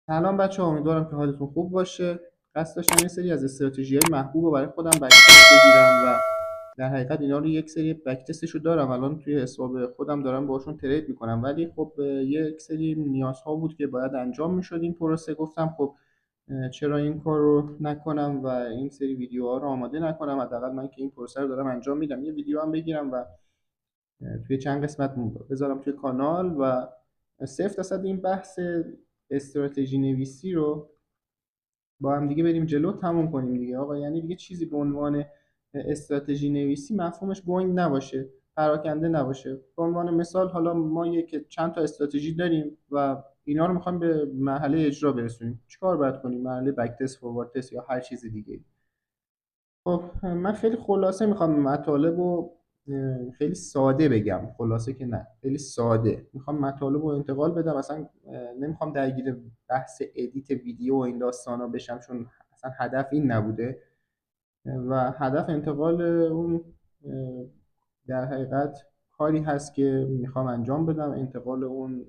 سلام بچه ها، امیدوارم که حالتون خوب باشه. قصد داشتم یه سری از استراتژی های محبوب رو برای خودم بک تست بگیرم و در حقیقت اینا رو یک سری بک تستش رو دارم الان توی حساب خودم دارم باشون ترید میکنم، ولی خب یک سری نیازها بود که باید انجام میشد این پروسه. گفتم خب چرا این کار رو نکنم و این سری ویدیوها رو آماده نکنم. حداقل من که این پروسه رو دارم انجام میدم یه ویدیو هم بگیرم و توی چند قسمت بذارم توی کانال و 0% این بحث استراتژی نویسی رو با هم دیگه بریم جلو، تموم کنیم دیگه آقا. یعنی دیگه چیزی به عنوان استراتژی نویسی مفهومش گنگ نباشه، پراکنده نباشه. به عنوان مثال حالا ما چند تا استراتژی داریم و اینا رو میخوایم به مرحله اجرا برسونیم، چیکار باید کنیم؟ مرحله بک تست، فوروارد تست یا هر چیز دیگه. خب من خیلی خلاصه میخوام مطالب رو خیلی ساده بگم. خلاصه که نه، خیلی ساده میخوام مطالب رو انتقال بدم. اصلا نمیخوام درگیر بحث ادیت ویدیو و این داستانا بشم، چون اصلا هدف این نبوده و هدف انتقال اون در حقیقت کاری هست که میخوام انجام بدم. انتقال اون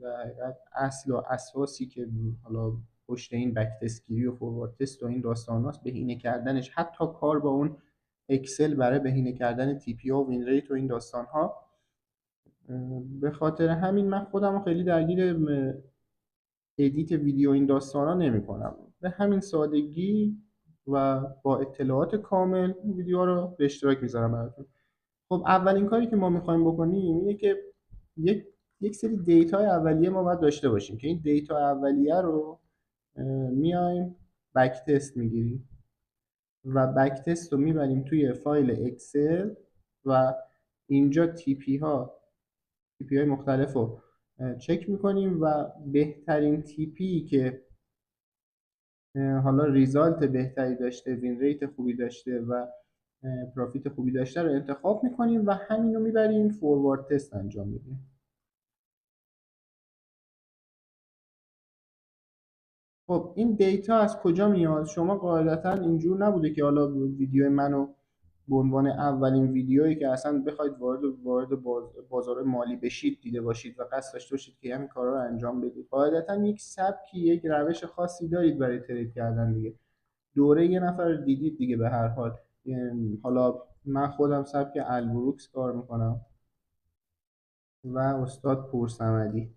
در حقیقت اصل و اساسی که حالا پشت این بک تستگیری و فوروارد تست و این داستاناست، بهینه کردنش، حتی کار با اون اکسل برای بهینه کردن تی پی و وین ریت و این داستان ها. به خاطر همین من خودم رو خیلی درگیر ادیت ویدیو این داستان ها نمی کنم. به همین سادگی و با اطلاعات کامل این ویدیو رو به اشتراک میذارم براتون. خب اولین کاری که ما میخوایم بکنیم اینه که یک یک سری دیتا اولیه ما باید داشته باشیم که این دیتا اولیه رو میایم بک تست میگیریم و بک تست رو میبریم توی فایل اکسل و اینجا تی پی های مختلف رو چک میکنیم و بهترین تی پی که حالا ریزالت بهتری داشته، وین ریت خوبی داشته و پروفیت خوبی داشته رو انتخاب میکنیم و همین رو میبریم فوروارد تست انجام میدیم. خب این دیتا از کجا میاد؟ شما قاعدتا اینجور نبوده که حالا ویدیو منو به عنوان اولین ویدیویی که اصلا بخواید وارد بازار مالی بشید دیده باشید و قصد داشته باشید که همین کارا رو انجام بدید. قاعدتا یک سبکی، یک روش خاصی دارید برای ترید کردن دیگه. دوره یه نفر رو دیدید دیگه به هر حال. حالا من خودم سبک البروکس کار میکنم و استاد پورصمدی.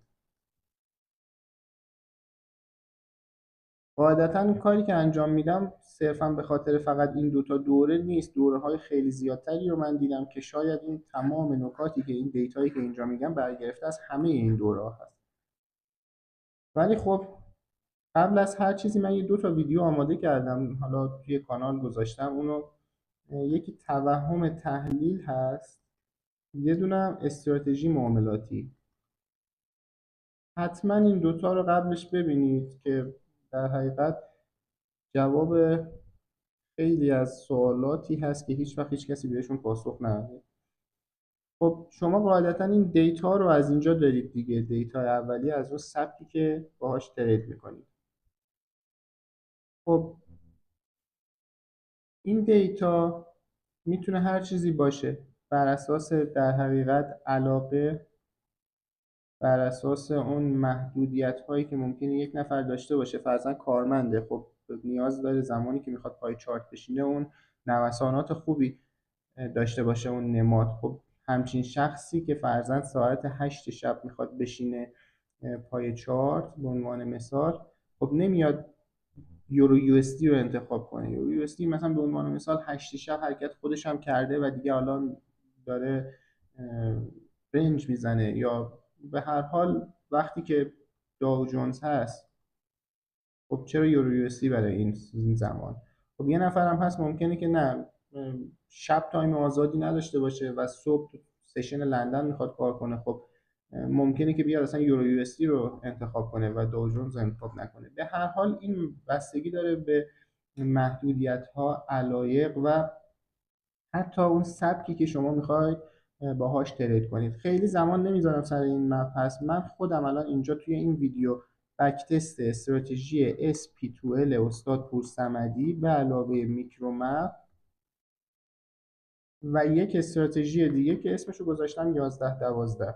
قاعدتا این کاری که انجام میدم صرفا به خاطر فقط این دوتا دوره نیست. دوره های خیلی زیادتری رو من دیدم که شاید این تمام نکاتی که این دیتایی که اینجا میگم برگرفته از همه این دوره ها هست. ولی خب قبل از هر چیزی من یه دو تا ویدیو آماده کردم، حالا توی کانال گذاشتم. اونو یکی توهم تحلیل هست، یه دونه هم استراتژی معاملاتی. حتما این دوتا رو قبلش ببینید که در حقیقت جواب خیلی از سوالاتی هست که هیچ وقت هیچ کسی بهشون پاسخ نداده. خب شما قاعدتا این دیتا رو از اینجا دارید دیگه، دیتا اولیه از اون سبکی که باهاش ترید میکنید. خب این دیتا میتونه هر چیزی باشه، بر اساس در حقیقت علاقه، بر اساس اون محدودیت هایی که ممکنه یک نفر داشته باشه. فرضاً کارمنده، خب نیاز داره زمانی که میخواد پای چارت بشینه اون نوسانات خوبی داشته باشه اون نماد. خب همچین شخصی که فرضاً ساعت 8 شب میخواد بشینه پای چارت به عنوان مثال، خب نمیاد یورو یو اس دی رو انتخاب کنه. یورو یو اس دی مثلا به عنوان مثال 8 شب حرکت خودش هم کرده و دیگه الان داره رنج میزنه، یا به هر حال وقتی که داو جونز هست، خب چرا یورو یو اس دی برای این زمان؟ خب یه نفر هم هست ممکنه که نه، شب تایم آزادی نداشته باشه و صبح سشن لندن میخواد کار کنه. خب ممکنه که بیاد اصلا یورو یو اس دی رو انتخاب کنه و دو جونز رو انتخاب نکنه. به هر حال این بستگی داره به محدودیت ها، علایق و حتی اون سبکی که شما میخواید باهاش ترید کنید. خیلی زمان نمیذارم سر این مبحث. من خودم الان اینجا توی این ویدیو بک تست استراتژی SP12 استاد پورصمدی به علاوه میکرومپ و یک استراتژی دیگه که اسمشو گذاشتم 11-12.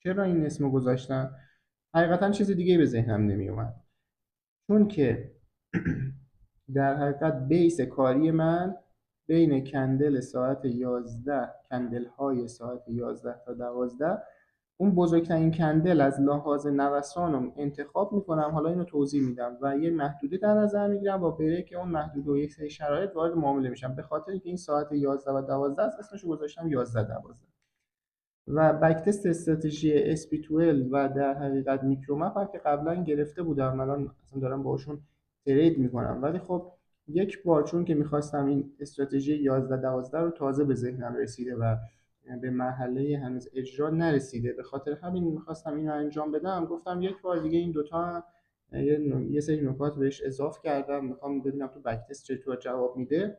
چرا این اسمو گذاشتم؟ حقیقتا چیز دیگه به ذهنم نمی اومد، چون که در حقیقت بیس کاری من بین کندل های ساعت 11 تا 12، اون بزرگترین کندل از لحاظ نوسان رو انتخاب میکنم. حالا اینو توضیح میدم و یه محدوده در نظر میگیرم، با بریک اون محدوده و یک سری شرایط وارد معامله میشم. به خاطر اینکه این ساعت 11 و 12 است، اسمشو گذاشتم 11 12. و بکتست استراتژی SP12 و در حقیقت میکرومپ هم که قبلا گرفته بودم، الان اصلا دارم باشون ترید میکنم. ولی خب یک بار چون که میخواستم این استراتژی 11 12 رو، تازه به ذهنم رسیده و به مرحله هنوز اجرا نرسیده، به خاطر همین میخواستم اینو انجام بدم. گفتم یک بار دیگه این دوتا یه سری نکات بهش اضافه کردم، میخوام ببینم تو بکتست چطور جواب میده.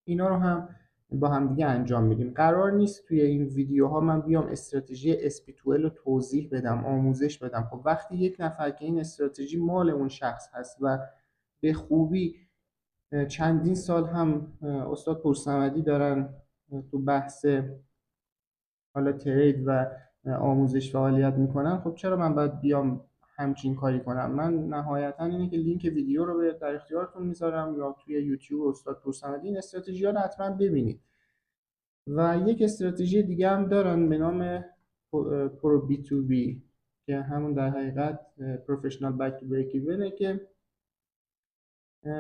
اینا رو هم با هم دیگه انجام میدیم. قرار نیست توی این ویدیوها من بیام استراتژی SP12 رو توضیح بدم، آموزش بدم. خب وقتی یک نفر که این استراتژی مال اون شخص هست و به خوبی چندین سال هم استاد پورصمدی دارن تو بحث حالا ترید و آموزش فعالیت میکنن، خب چرا من باید بیام همچین کاری کنم؟ من نهایتا اینه که لینک ویدیو رو در اختیارتون میذارم، یا توی یوتیوب استاد پورصمدی این استراتژی ها رو حتما ببینید. و یک استراتژی دیگه هم دارن به نام پرو بی تو بی، که همون در حقیقت پروفشنال بک تو بریک ایونه، که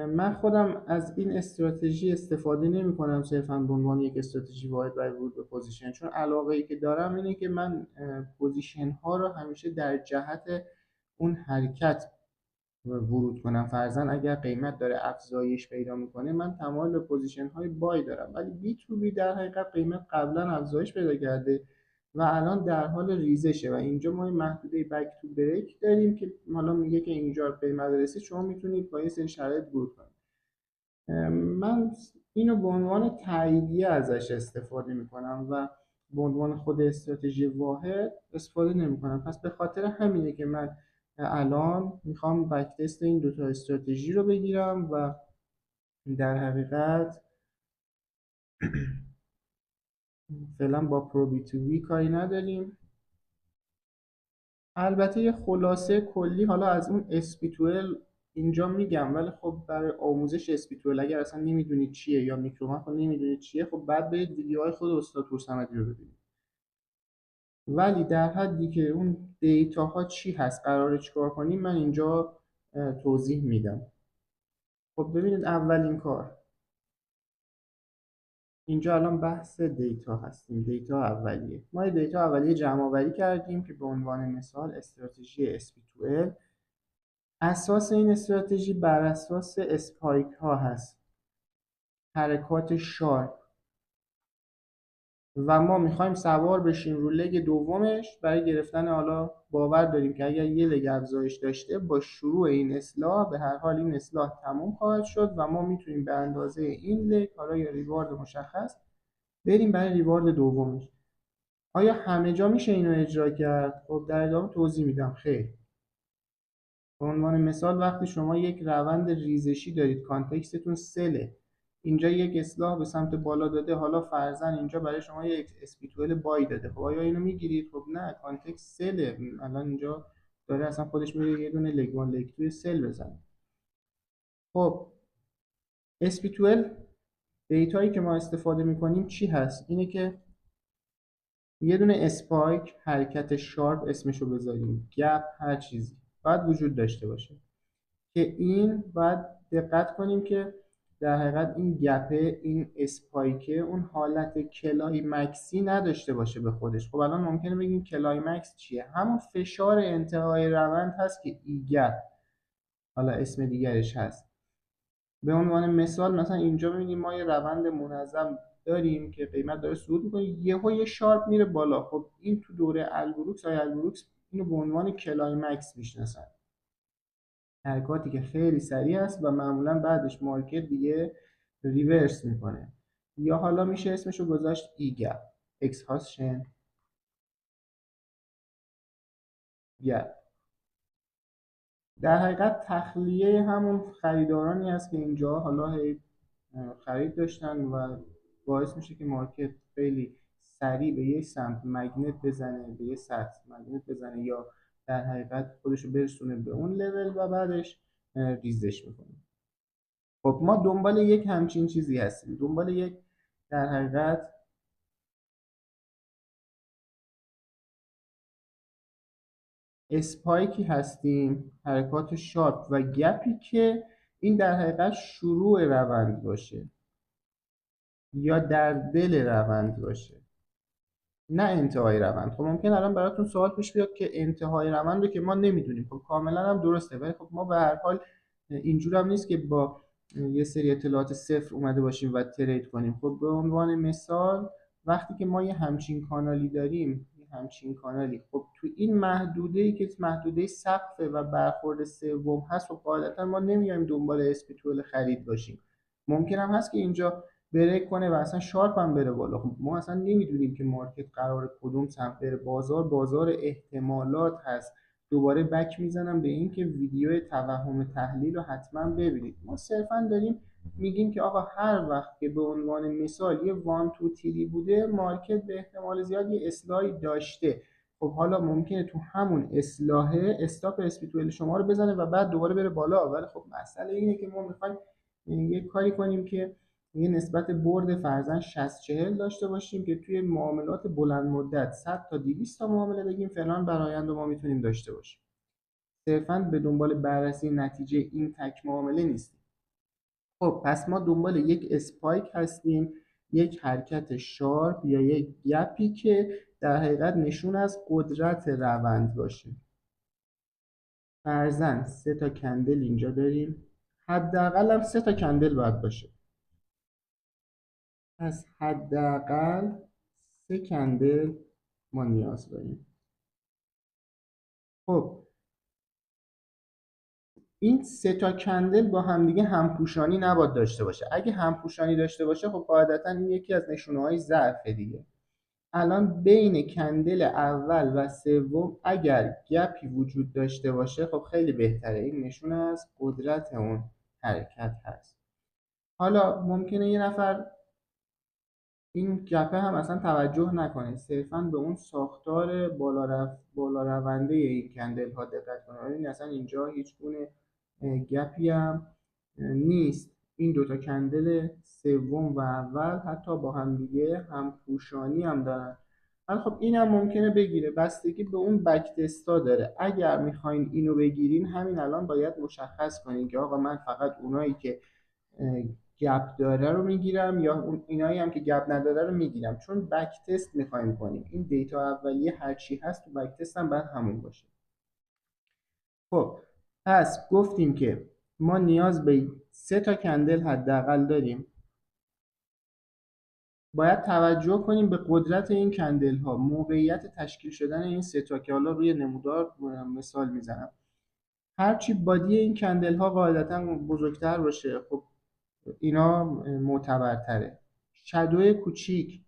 من خودم از این استراتژی استفاده نمی کنم صرفا به عنوان یک استراتژی واحد برای ورود به پوزیشن، چون علاقه ای که دارم اینه که من پوزیشن ها رو همیشه در جهت اون حرکت ورود کنم. فرضاً اگر قیمت داره افزایش پیدا میکنه، من تمایل به پوزیشن های بای دارم. ولی بی تو بی در حقیقت قیمت قبلا افزایش پیدا کرده و الان در حال ریزشه و اینجا ما این محدوده بک تو بریک داریم که حالا میگه که اینجا قیمت رسید، شما میتونید با یه سری شرایط ورود کنید. من اینو به عنوان تاییدیه ازش استفاده میکنم و به عنوان خود استراتژی واحد استفاده نمیکنم. پس به خاطر همینه که من الان میخوام بک تست این دوتا استراتژی رو بگیرم و در حقیقت فعلا با پرو بی تو بی کاری نداریم. البته یه خلاصه کلی حالا از اون SP12 اینجا میگم، ولی خب برای آموزش SP12 اگر اصلا نمیدونید چیه یا میکرومپ رو نمیدونید چیه، خب بعد برید ویدیوهای خود استاد پورصمدی رو ببینید. ولی در حدی که اون دیتاها چی هست، قراره چیکار کنیم، من اینجا توضیح میدم. خب ببینید، اولین کار اینجا الان بحث دیتا هستیم. دیتا اولیه، ما دیتا اولیه جمع آوری کردیم که به عنوان مثال استراتژی SP12. اساس این استراتژی بر اساس اسپایک ها هست، حرکات شارپ، و ما میخوایم سوار بشیم رو لگ دومش برای گرفتن. حالا باور داریم که اگر یه لگ افزایش داشته، با شروع این اصلاح به هر حال این اصلاح تموم خواهد شد و ما میتونیم به اندازه این لگ، حالا یا ریوارد مشخص، بریم برای ریوارد دومش. آیا همه جا میشه اینو اجرا کرد؟ خب در ادامه توضیح میدم. خیر. به عنوان مثال وقتی شما یک روند ریزشی دارید، کانتکستتون سله، اینجا یک اصلاح به سمت بالا داده، حالا فرضاً اینجا برای شما یک SP12 بای داده، خب آیا اینو میگیرید؟ خب نه، کانتکست سله، الان اینجا داره اصلا خودش میره یه دونه لگ وان لگ توی سل بزنه. خب SP12 دیتایی که ما استفاده میکنیم چی هست؟ اینه که یه دونه اسپایک، حرکت شارپ اسمشو بذاریم، گپ، هر چیزی باید وجود داشته باشه که این باید دقت کنیم که در حقیقت این گپه، این اسپایکه، اون حالت کلایمکسی نداشته باشه به خودش. خب الان ممکنه بگیم کلایمکس چیه؟ همون فشار انتهای روند هست که ای گپ حالا اسم دیگرش هست. به عنوان مثال مثلا اینجا می‌بینیم ما یه روند منظم داریم که قیمت داره صعود می‌کنه، یهو یه شارپ میره بالا. خب این تو دوره البروکس های البروکس اینو به عنوان کلایمکس میشناسن، حرکاتی که خیلی سریع است و معمولا بعدش مارکت دیگه ریورس میکنه. یا حالا میشه اسمشو گذاشت ای گپ، اکسهاشن گپ. در حقیقت تخلیه همون خریدارانی است که اینجا حالا خرید داشتن و باعث میشه که مارکت خیلی سریع به یک سمت مگنت بزنه، به یک سطح مگنت بزنه، یا در حقیقت خودش رو برسونه به اون لول و بعدش ریزش میکنه. خب ما دنبال یک همچین چیزی هستیم، دنبال یک در حقیقت اسپایکی هستیم، حرکات شارپ و گپی که این در حقیقت شروع روند باشه یا در دل روند باشه، نه انتهای روند. خب ممکن الان براتون سوال پیش بیاد که انتهای روند رو که ما نمیدونیم. خب کاملا هم درسته، ولی خب ما به هر حال اینجور هم نیست که با یه سری اطلاعات صفر اومده باشیم و ترید کنیم. خب به عنوان مثال وقتی که ما یه همچین کانالی داریم، یه همچین کانالی، خب تو این محدوده‌ای که محدوده سقفه و برخورد سوم هست، و غالبا ما نمیایم دنبال اسپیتول خرید باشیم. ممکن هم هست که اینجا بریک کنه و اصلا شارپ هم بره بالا. خب ما اصلا نمیدونیم که مارکت قرار کدوم سمت بره. بازار احتمالات هست. دوباره بک میزنم به این که ویدیو توهم تحلیل رو حتما ببینید. ما صرفا داریم میگیم که آقا هر وقت که به عنوان مثال یه وان تو تیری بوده، مارکت به احتمال زیاد یه اصلاحی داشته. خب حالا ممکنه تو همون اصلاحه استاپ اسپیتوئل شما رو بزنه و بعد دوباره بره بالا. ولی خب مسئله اینه که ما میخوایم یه کاری کنیم که یه نسبت برد فرضاً 60-40 داشته باشیم که توی معاملات بلند مدت 100 تا 200 تا معامله بگیم فلان برآیند ما میتونیم داشته باشیم. صرفاً به دنبال بررسی نتیجه این تک معامله نیستیم. خب پس ما دنبال یک اسپایک هستیم، یک حرکت شارپ یا یک گپی که در حقیقت نشون از قدرت روند باشه. فرضاً 3 تا کندل اینجا داریم، حداقل هم 3 تا کندل باید باشه. پس حداقل 3 کندل ما نیاز داریم. خب این 3 تا کندل با همدیگه همپوشانی نباید داشته باشه. اگه همپوشانی داشته باشه خب قاعدتا این یکی از نشونه‌های ضعف دیگه. الان بین کندل اول و سوم اگر گپی وجود داشته باشه خب خیلی بهتره. این نشون از قدرت اون حرکت هست. حالا ممکنه یه نفر این گپه هم اصلا توجه نکنه، صرفا به اون ساختار بالا رونده این کندل ها دقت کنه. این اصلا اینجا هیچ گونه گپی هم نیست. این دوتا کندل سوم و اول حتی با هم دیگه هم پوشانی هم دارن. ولی خب این هم ممکنه بگیره، بستگی به اون بک تستا داره. اگر میخواین اینو بگیرین همین الان باید مشخص کنین که آقا من فقط اونایی که گپ داره رو میگیرم یا اون اینایی هم که گپ نداره رو میگیرم، چون بک تست میخوایم کنیم. این دیتا اولیه هر چی هست تو بک تست هم باید همون باشه. خب پس گفتیم که ما نیاز به 3 تا کندل حداقل داریم. باید توجه کنیم به قدرت این کندل ها، موقعیت تشکیل شدن این 3 تا که حالا روی نمودار مثال میزنم. هرچی بادی این کندل ها قاعدتا بزرگتر باشه خب اینا معتبرتره. شادو کوچیک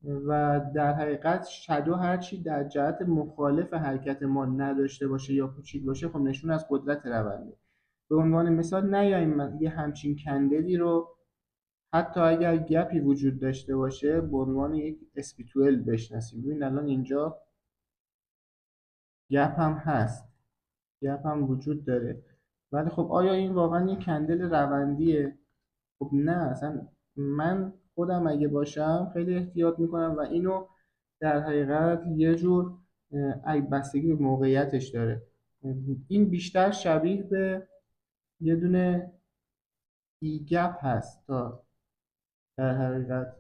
و در حقیقت شادو هرچی در جهت مخالف حرکت ما نداشته باشه یا کوچیک باشه خب نشون از قدرت رونده. به عنوان مثال نیایم یه همچین کندلی رو حتی اگر گپی وجود داشته باشه به عنوان یک اسپیتوئل بشناسیم. ببین الان اینجا گپ هم هست، گپ هم وجود داره، ولی خب آیا این واقعا یک کندل روندیه؟ خب نه. اصلا من خودم اگه باشم خیلی احتیاط میکنم و اینو در حقیقت یه جور بستگی به موقعیتش داره. این بیشتر شبیه به یه دونه ای گپ هست تا در حقیقت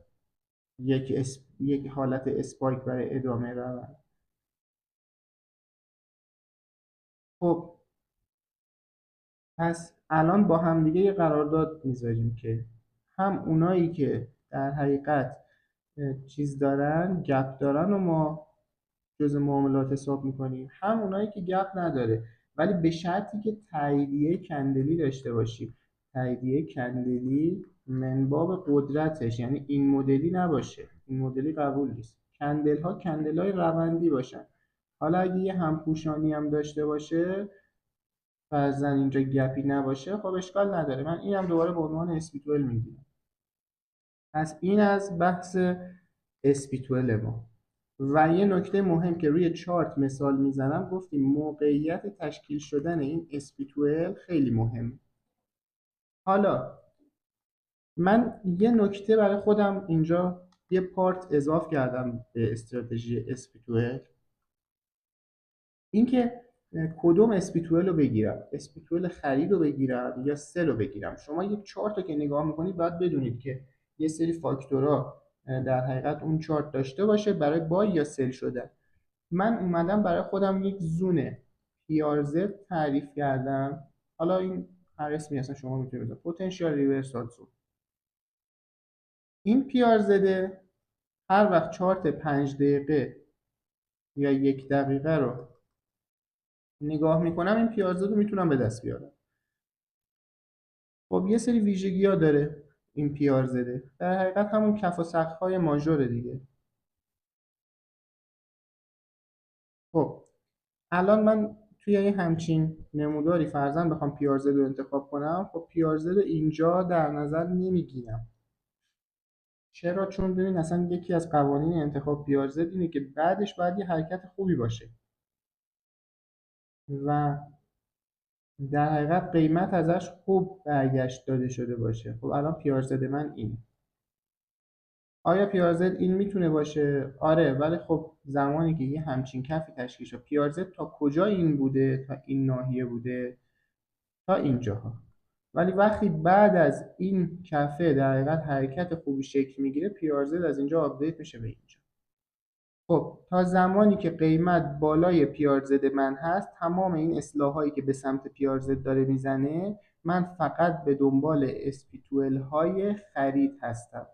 یک حالت اسپایک برای ادامه روند. خب پس الان با هم دیگه یه قرارداد میذاریم که هم اونایی که در حقیقت چیز دارن، گپ دارن و ما جزء معاملات حساب میکنیم، هم اونایی که گپ نداره، ولی به شرطی که تاییدیه کندلی داشته باشیم. تاییدیه کندلی من باب قدرتش، یعنی این مدلی نباشه. این مدلی قبول نیست. کندل ها کندل های روندی باشن. حالا اگه یه همپوشانی هم داشته باشه، فرضاً اینجا گپی نباشه، خب اشکال نداره. من اینم دوباره به عنوان اسپیتوئل میگیرم. پس این از بحث اسپیتوئل ما. و یه نکته مهم که روی چارت مثال میزنم، گفتیم موقعیت تشکیل شدن این sp12 خیلی مهم. حالا من یه نکته برای خودم اینجا یه پارت اضاف کردم به استراتژی sp12، اینکه کدوم sp12 رو بگیرم، sp12 خرید رو بگیرم یا سل رو بگیرم. شما یک چارت رو که نگاه میکنید باید بدونید که یه سری فاکتورها در حقیقت اون چارت داشته باشه برای بای یا سل شدن. من اومدم برای خودم یک زون پیارزت تعریف کردم. حالا این هر اسمی اصلا شما میتونید بذارید، پتانسیال ریورسال زون. این پیارزده هر وقت چارت 5 دقیقه یا 1 دقیقه رو نگاه میکنم، این پیارزده رو میتونم به دست بیارم. خب یه سری ویژگی ها داره این پیارزده، در حقیقت همون کف و سقف‌های ماژوره دیگه. خب الان من توی یه همچین نموداری فرضاً بخوام پیارزد رو انتخاب کنم، خب پیارزد رو اینجا در نظر نمیگیرم. چرا؟ چون ببین اصلا یکی از قوانین انتخاب پیارزد اینه که بعدش باید یه حرکت خوبی باشه و در حقیقت قیمت ازش خوب برگشت داده شده باشه. خب الان پیارزد من اینه. آیا پیارزد این میتونه باشه؟ آره، ولی خب زمانی که یه همچین کفی تشکیل شد، پیارزد تا کجا این بوده؟ تا این ناحیه بوده، تا اینجاها. ولی وقتی بعد از این کفه در حقیقت حرکت خوبی شکل میگیره، پیارزد از اینجا آپدیت میشه به اینجا. خب تا زمانی که قیمت بالای پیارزد من هست، تمام این اصلاحایی که به سمت پیارزد داره میزنه، من فقط به دنبال اسپیتوئل های خرید هستم.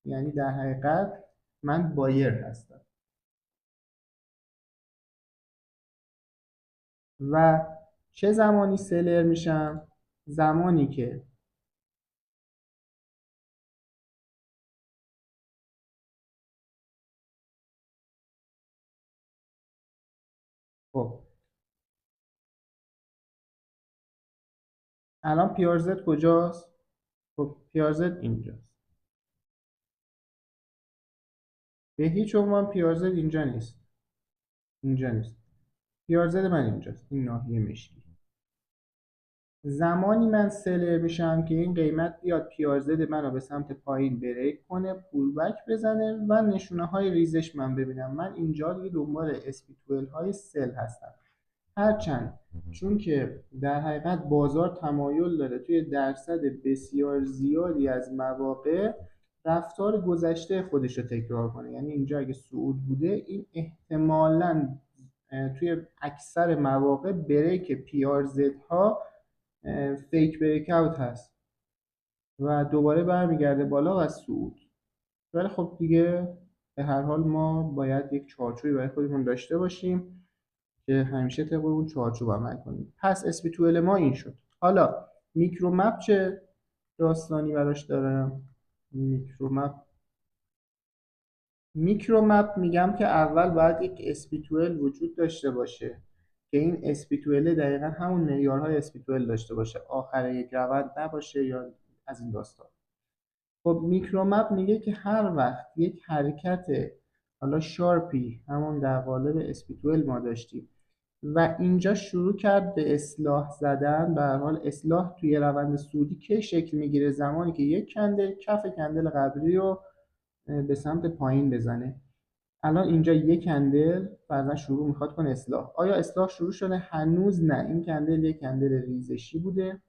یعنی در حقیقت من بایر هستم. و چه زمانی سلر میشم؟ زمانی که خب الان پیارزد کجاست؟ خب پیارزد اینجاست. به هیچ عنوان پیارزد اینجا نیست. اینجا نیست. پیارزد من اینجاست، این ناحیه مشکی. زمانی من سلر میشم که این قیمت بیاد پیارزد منو به سمت پایین بریک کنه، پولبک بزنه و نشونه های ریزش من ببینم. من اینجا دیگه دنبال اسپیتوئل های سل هستم. هرچند چون که در حقیقت بازار تمایل داره توی درصد بسیار زیادی از مواقع رفتار گذشته خودش رو تکرار کنه، یعنی اینجا اگه صعود بوده، این احتمالاً توی اکثر مواقع بریک پیارزد ها فیک بریک اوت هست و دوباره برمیگرده بالا و صعود. ولی خب دیگه به هر حال ما باید یک چارچوبی برای خودمون داشته باشیم که همیشه طبق اون چارچوب عمل کنیم. پس اسپیتوئل ما این شد. حالا میکرومپ چه داستانی براش دارم؟ میکرومپ میگم که اول باید یک اسپیتوئل وجود داشته باشه که این اسپیتوئل دقیقا همون معیارهای اسپیتوئل داشته باشه، آخر یک روند نباشه یا از این داستان. خب میکرومپ میگه که هر وقت یک حرکت حالا شارپی همون در قالب اسپیتوئل ما داشتیم و اینجا شروع کرد به اصلاح زدن، به هر حال اصلاح توی روند صعودی کی شکل میگیره؟ زمانی که یک کندل کف کندل قبلی رو به سمت پایین بزنه. الان اینجا یک کندل فرضاً شروع میخواد کنه اصلاح. آیا اصلاح شروع شده؟ هنوز نه. این کندل یک کندل ریزشی بوده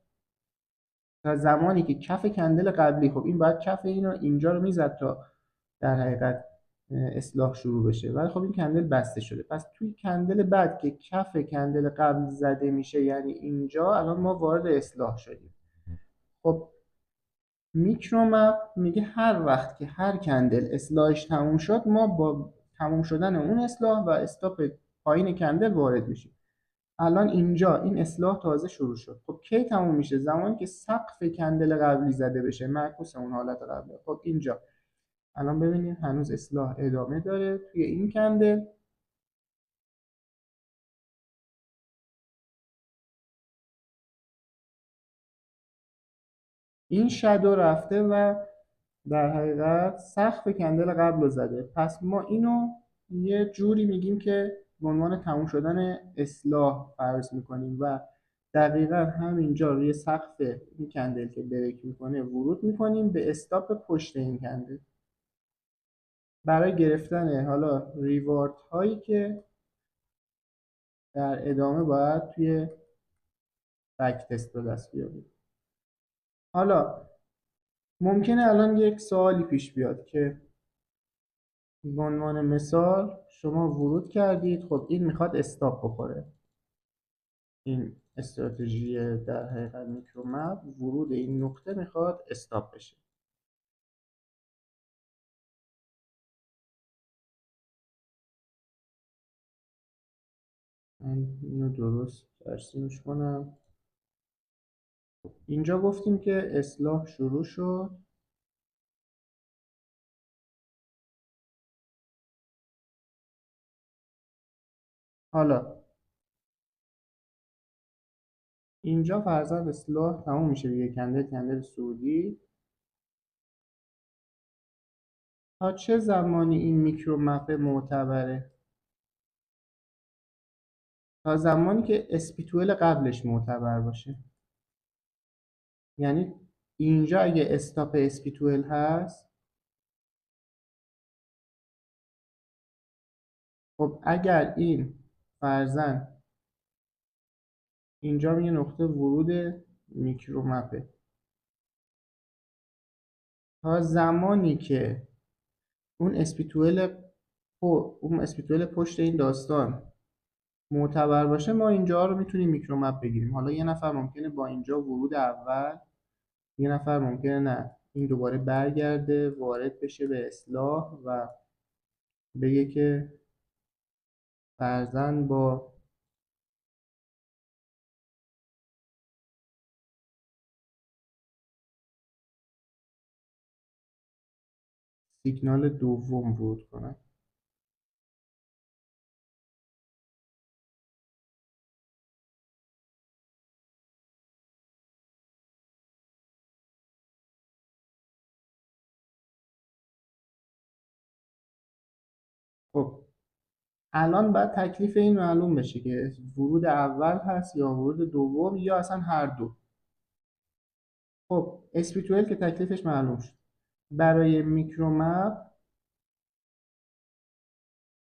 تا زمانی که کف کندل قبلی، خب این باید کف اینو اینجا رو میزد تا در حقیقت اصلاح شروع بشه، ولی خب این کندل بسته شده. پس توی کندل بعد که کف کندل قبل زده میشه، یعنی اینجا، الان ما وارد اصلاح شدیم. خب میکرومپ میگه هر وقت که هر کندل اصلاحش تموم شد، ما با تموم شدن اون اصلاح و استاپ پایین کندل وارد میشیم. الان اینجا این اصلاح تازه شروع شد. خب کی تموم میشه؟ زمانی که سقف کندل قبلی زده بشه، معکوس اون حالت قبلی. خب اینجا الان ببینید هنوز اصلاح ادامه داره توی این کندل. این شادو رفته و در حقیقت سقف کندل قبل رو زده. پس ما اینو یه جوری میگیم که به عنوان تموم شدن اصلاح فرض میکنیم و دقیقا همینجا روی سقف این کندل که بریک میکنه ورود میکنیم به استاپ پشت این کندل برای گرفتن حالا ریوارد هایی که در ادامه باید توی بک تست به دست بیاریم. حالا ممکنه الان یک سوالی پیش بیاد که به عنوان مثال شما ورود کردید، خب این میخواد استاپ بخوره. این استراتژی در حقیقت میکرومپ ورود این نقطه میخواد استاپ بشه. من اینو درست ترسیمش کنم. اینجا گفتیم که اصلاح شروع شد. حالا اینجا فرضاً اصلاح تموم میشه دیگه، کندل سعودی. تا چه زمانی این میکرومپ معتبره؟ تا زمانی که اسپیتول قبلش معتبر باشه. یعنی اینجا اگه استاپ اسپیتول هست، خب اگر این فرضاً اینجا یه نقطه ورود میکرومپه، تا زمانی که اون اسپیتول پشت این داستان معتبر باشه ما اینجا رو میتونیم میکرومپ بگیریم. حالا یه نفر ممکنه با اینجا ورود اول، یه نفر ممکنه نه، این دوباره برگرده وارد بشه به اصلاح و بگه که فرضاً با سیگنال دوم ورود کنن. خب الان باید تکلیف این معلوم بشه که ورود اول هست یا ورود دوم یا اصلا هر دو. خب اسپیتوئل که تکلیفش معلوم شد. برای میکرومپ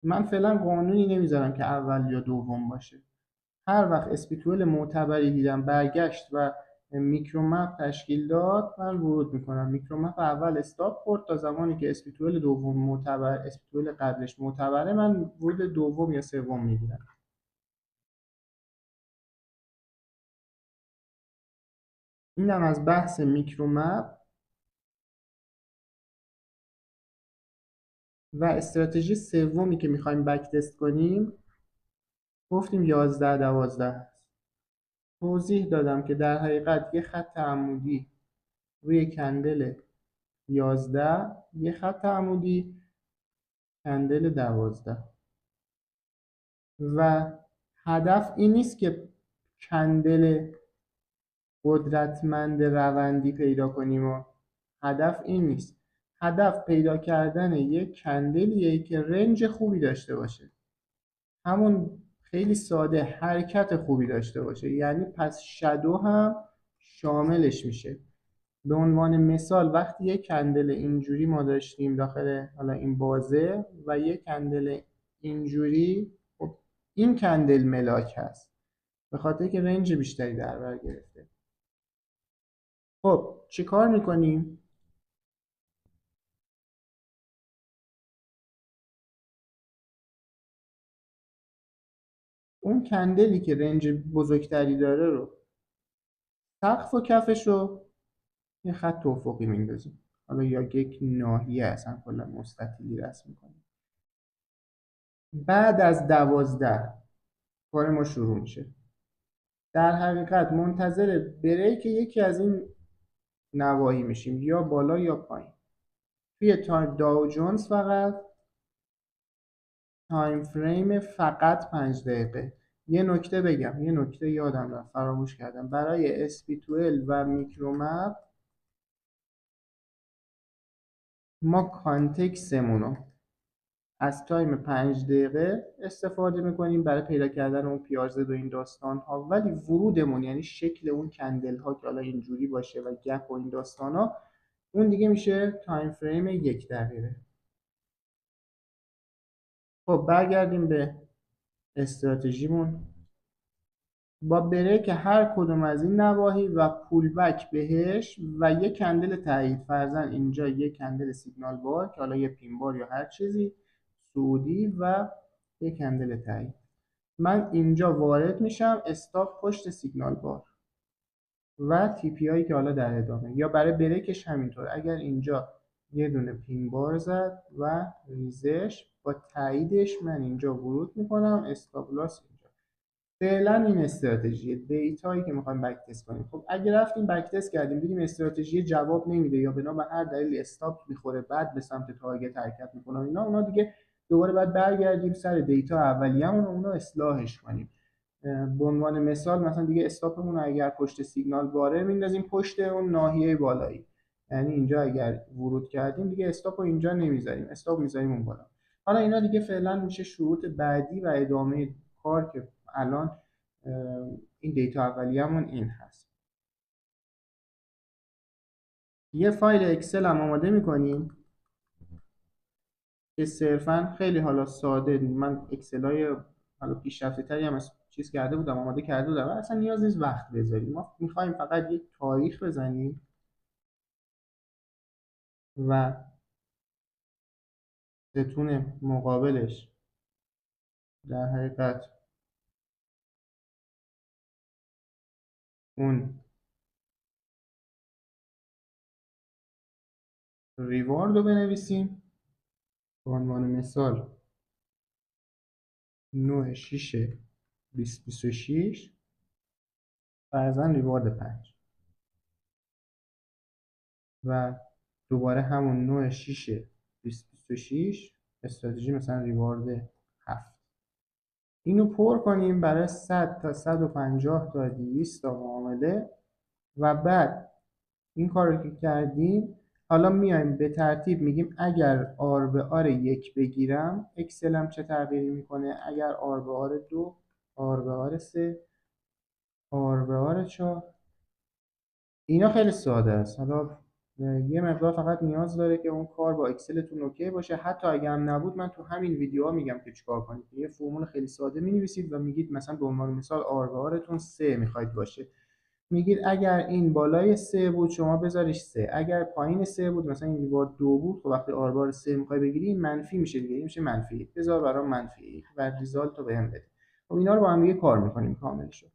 من فعلا قانونی نمیذارم که اول یا دوم باشه. هر وقت اسپیتوئل معتبری دیدم برگشت و میکرومپ تشکیل داد من ورود میکنم. میکرومپ اول استاپ خورد، تا زمانی که اسپیتوئل دوم معتبر، اسپیتوئل قبلش معتبره، من ورود دوم یا سوم میگیرم. اینم از بحث میکرومپ. و استراتژی سومی که میخوایم بک تست کنیم گفتیم 11-12 هست. توضیح دادم که در حقیقت یه خط عمودی روی کندل 11، یه خط عمودی کندل 12 و هدف این نیست که کندل قدرتمند روندی پیدا کنیم و هدف این نیست. هدف پیدا کردن یک کندلیه که رنج خوبی داشته باشه، همون خیلی ساده حرکت خوبی داشته باشه، یعنی پس شادو هم شاملش میشه. به عنوان مثال وقتی یک کندل اینجوری ما داشتیم داخل حالا این بازه و یک کندل اینجوری، خب این کندل ملاک هست به خاطر که رنج بیشتری در بر گرفته. خب چی کار میکنیم؟ اون کندلی که رنج بزرگتری داره رو، سقف و کفش رو یه خط افقی میندازیم، حالا یا یک ناحیه اصلا کلا مستطیلی رسم میکنیم. بعد از 12 کار ما شروع میشه. در حقیقت منتظر بریک یکی از این نواحی میشیم، یا بالا یا پایین. توی تایم داو جونز فقط تایم فریم فقط 5 دقیقه. یه نکته بگم، یه نکته یادم رفت فراموش کردم، برای SP12 و میکرومپ ما کانتکسمونو از تایم 5 دقیقه استفاده میکنیم برای پیدا کردن اون پیازد و این داستان ها، ولی ورودمون یعنی شکل اون کندل ها که حالا اینجوری باشه و گپ و این داستان ها، اون دیگه میشه تایم فریم 1 دقیقه. خب برگردیم به استراتژیمون. با بریک هر کدوم از این نواحی و پول بک بهش و یک کندل تایید، فرضاً اینجا یک کندل سیگنال بار که حالا یه پین بار یا هر چیزی سعودی و یک کندل تایید، من اینجا وارد میشم استاپ پشت سیگنال بار و تی پی آی که حالا در ادامه، یا برای بریکش همینطور اگر اینجا یه دونه پین بار زد و ریزش با تاییدش من اینجا ورود میکنم استاپ لاس اینجا. فعلا این استراتژی دیتایی که میخوایم بک تست کنیم. خب اگه رفتیم بک تست کردیم دیدیم استراتژی جواب نمیده یا بنا به هر دلیل استاپ میخوره بعد به سمت تارگت حرکت میکنه اونا دیگه دوباره باید برگردیم سر دیتا اولیه‌مون اونو اصلاحش کنیم. به عنوان مثال مثلا دیگه استاپمون رو اگر پشت سیگنال باره میندازیم پشت اون ناحیه بالایی، یعنی اینجا اگر ورود کردیم دیگه استاپ رو اینجا نمیذاریم، استاپ میذاریم اون بالا. حالا اینا دیگه فعلا میشه شروط بعدی و ادامه کار که الان این دیتا اولیه‌مون این هست. یه فایل اکسل هم آماده میکنیم که صرفا خیلی حالا ساده، من اکسلای حالا پیشرفته تری هم چیز کرده بودم آماده کرده بودم اصلا نیاز نیست وقت بذاریم، ما میخوایم فقط یک تاریخ بزنیم و ستون مقابلش در حقیقت اون ریوارد رو بنویسیم، به عنوان مثال 9/6/2026 فرضاً ریوارد 5 و دوباره همون 9/6/2026 استراتژی مثلا ریوارد 7. اینو پر کنیم برای 100 تا 150 تا 200 تا معامله و بعد این کار رو که کردیم حالا میایم به ترتیب میگیم اگر آر به آر 1 بگیرم اکسلم چه تغییری میکنه، اگر آر به آر 2، آر به آر 3، آر به آر 4. اینا خیلی ساده است. حالا یه مقدار فقط نیاز داره که اون کار با اکسلتون اوکی باشه، حتی اگه هم نبود من تو همین ویدیوها میگم که چیکار کنید. یه فرمول خیلی ساده مینویسید و میگید مثلا به عنوان مثال آر به آرتون 3 میخواید باشه، میگید اگر این بالای 3 بود شما بذاریش 3، اگر پایین 3 بود مثلا این ریوارد 2 بود خب وقتی آر به آر 3 میخوای بگیری این منفی میشه دیگه، میشه منفی 1، بذار برام منفی 1 و ریزالت رو بهم بده. خب اینا رو با هم دیگه کار میکنیم کاملش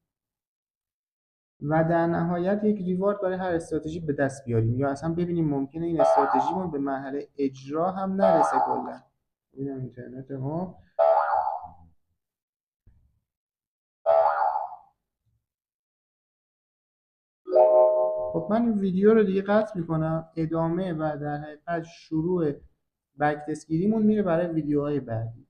و در نهایت یک ریوارد برای هر استراتژی به دست بیاریم یا اصلا ببینیم ممکنه این استراتژیمون به مرحله اجرا هم نرسه کلا. ببینم اینترنت ما. خب من این ویدیو رو دیگه قطع میکنم، ادامه و در حقیقت شروع بک تست گیریمون میره برای ویدیوهای بعدی.